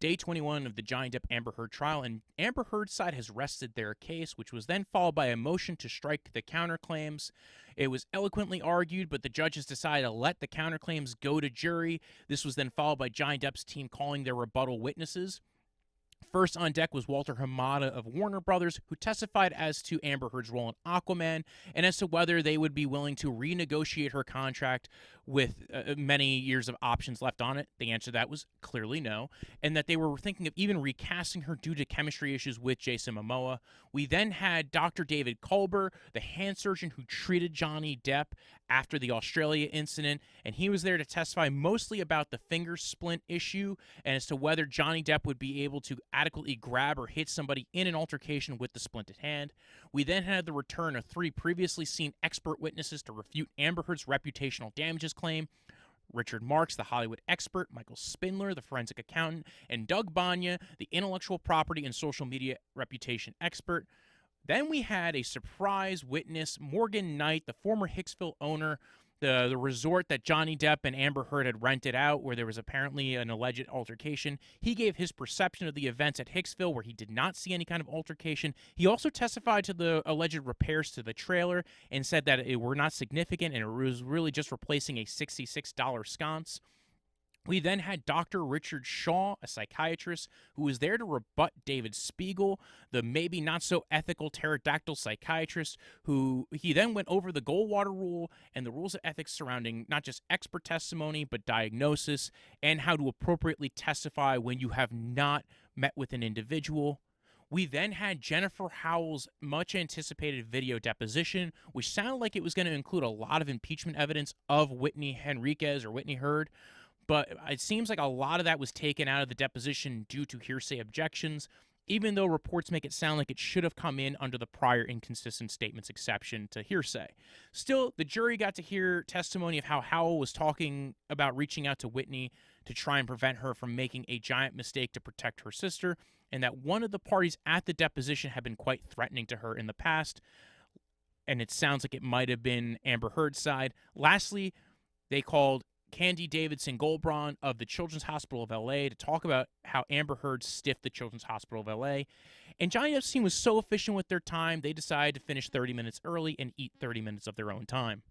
day 21 of the Johnny Depp Amber Heard trial, and Amber Heard's side has rested their case, which was then followed by a motion to strike the counterclaims. It was eloquently argued, but the judges decided to let the counterclaims go to jury. This was then followed by Johnny Depp's team calling their rebuttal witnesses. First on deck was Walter Hamada of Warner Brothers, who testified as to Amber Heard's role in Aquaman and as to whether they would be willing to renegotiate her contract with many years of options left on it. The answer to that was clearly no, and that they were thinking of even recasting her due to chemistry issues with Jason Momoa. We then had Dr. David Kulber, the hand surgeon who treated Johnny Depp after the Australia incident, and he was there to testify mostly about the finger splint issue and as to whether Johnny Depp would be able to adequately grab or hit somebody in an altercation with the splinted hand. We then had the return of 3 previously seen expert witnesses to refute Amber Heard's reputational damages claim: Richard Marks, the Hollywood expert, Michael Spindler, the forensic accountant, and Doug Banya, the intellectual property and social media reputation expert. Then we had a surprise witness, Morgan Knight, the former Hicksville owner, the resort that Johnny Depp and Amber Heard had rented out, where there was apparently an alleged altercation. He gave his perception of the events at Hicksville, where he did not see any kind of altercation. He also testified to the alleged repairs to the trailer and said that it were not significant and it was really just replacing a $66 sconce. We then had Dr. Richard Shaw, a psychiatrist, who was there to rebut David Spiegel, the maybe not so ethical pterodactyl psychiatrist, who he then went over the Goldwater rule and the rules of ethics surrounding not just expert testimony, but diagnosis and how to appropriately testify when you have not met with an individual. We then had Jennifer Howell's much anticipated video deposition, which sounded like it was going to include a lot of impeachment evidence of Whitney Henriquez or Whitney Heard. But it seems like a lot of that was taken out of the deposition due to hearsay objections, even though reports make it sound like it should have come in under the prior inconsistent statements exception to hearsay. Still, the jury got to hear testimony of how Howell was talking about reaching out to Whitney to try and prevent her from making a giant mistake to protect her sister, and that one of the parties at the deposition had been quite threatening to her in the past, and it sounds like it might have been Amber Heard's side. Lastly, they called Candie Davidson-Goldbronn of the Children's Hospital of L.A. to talk about how Amber Heard stiffed the Children's Hospital of L.A. And Johnny Depp's team was so efficient with their time, they decided to finish 30 minutes early and eat 30 minutes of their own time.